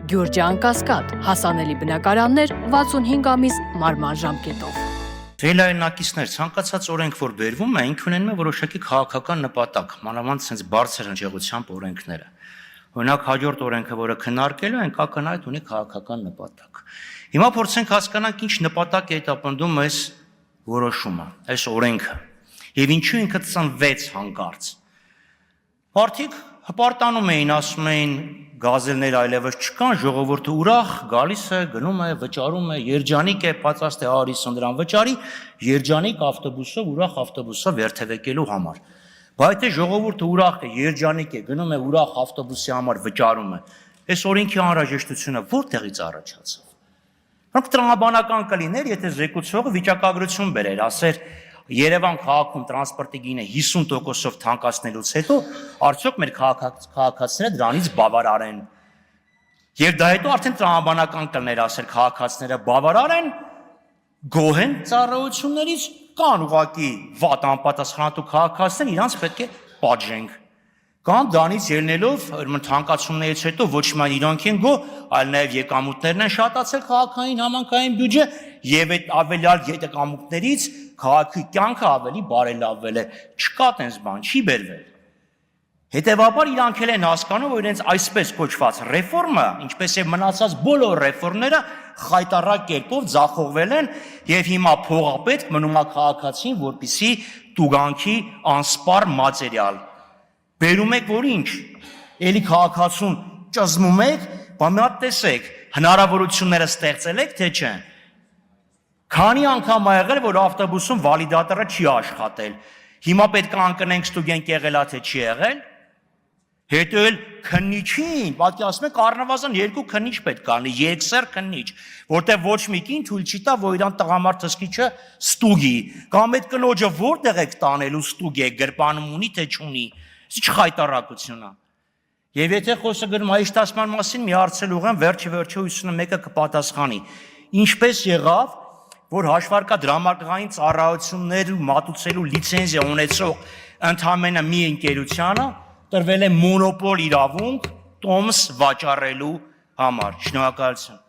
Գյուրջան Կասկադ, հասանելի բնակարաններ 65 ամիս մարման ժամկետով։ Վերլայնակիցներ, ցանկացած օրենք, որ բերվում է, ինքն ունենում է որոշակի քաղաքական նպատակ, մանավանդ sense բարձր հնչեղությամբ օրենքները։ Օրինակ հաջորդ օրենքը, որը քննարկելու ենք, ակնհայտ ունի քաղաքական նպատակ։ Հիմա փորձենք հասկանանք ինչ նպատակ է հետապնդում այս որոշումը, այս օրենքը, եւ ինչու ինքը ծնվեց հանկարծ։ Մարդիկ հպարտանում էին, ասում էին գազելներ այլևս չկան, ժողովուրդը ուրախ գալիս է, գնում է, վճարում է, երջանիկ է, պատրաստ է 150 դրամ վճարի, երջանիկ ավտոբուսով, ուրախ ավտոբուսով երթևեկելու համար։ Բայց եթե ժողովուրդը ուրախ է, երջանիկ է, գնում է ուրախ ավտոբուսի համար վճարում է, այս օրենքի անհրաժեշտությունը որտեղից առաջացավ։ Որոնք տրամաբանական կլիներ, եթե զեկուցողը վիճակագրություն բերեր, ասեր Երևան քաղաքում տրանսպորտի գինը 50%-ով թանկացնելուց հետո արդյոք մեր քաղաքացիները դրանից բավարար են։ Եվ դա հետո արդեն տրամաբանական կլներ ասել քաղաքացիները բավարար են, գոհ են ծառայություններից, կան ուղղակի վատ անպատասխանատու քաղաքացիներ, իրանց պետք է պատժենք։ Կամ դրանից ելնելով թանկացումներից հետո ոչ միայն իրանք են գոհ, այլ նաև եկամուտներն են շատացել քաղաքային համանքային բյուջե եւ այդ ավելյալ եկամուտներից քաղաքի կյանքը ավելի բարելավվել է։ Չկա տենց բան, չի բերվել։ Հետևաբար իրանք էլ են հասկանում, որ իրենց այսպես կոչված ռեֆորմը, ինչպես եւ մնացած բոլոր ռեֆորմները խայտառակ կերպով ձախողվել են եւ հիմա փողապետք մնում է քաղաքացին, որպիսի տուգանքի անսպառ մատերիալ։ Բերում եք, որ ինչ, էլի քաղաքացուն ճզմում եք, բա մի հատ տեսեք, հնարավորությունները ստեղծել եք, թե չէ։ Քանի անգամ ա եղել, որ ավտոբուսում վալիդատորը չի աշխատել։ Հիմա պետք է անկնենք ստուգենք եղել է, թե չի եղել։ Հետո էլ քննիչին, պատկերացնում եք, առնվազն 2 քննիչ պետք է լինի, երկսեռ քննիչ, որտեղ ոչ մի կին թույլ չի տա, որ իրան տղամարդ հսկիչը ստուգի, կամ այդ կնոջը որտեղ եք տանելու ստուգեք, գրպանում ունի, թե չունի։ Ինչ խայտառակություն է։ Եվ եթե խոսքը գնում հայշտասման մասին, մի հարցել ուղեմ, վերջը 51-ը կպատասխանի։ Ինչպես եղավ, որ հաշվարկադրամարկղային ծառայություններ մատուցելու լիցենզիա ունեցող ընդամենը մի ընկերությանը տրվել է մոնոպոլ իրավունք տոմս վաճառելու համար։ Շնորհակալություն։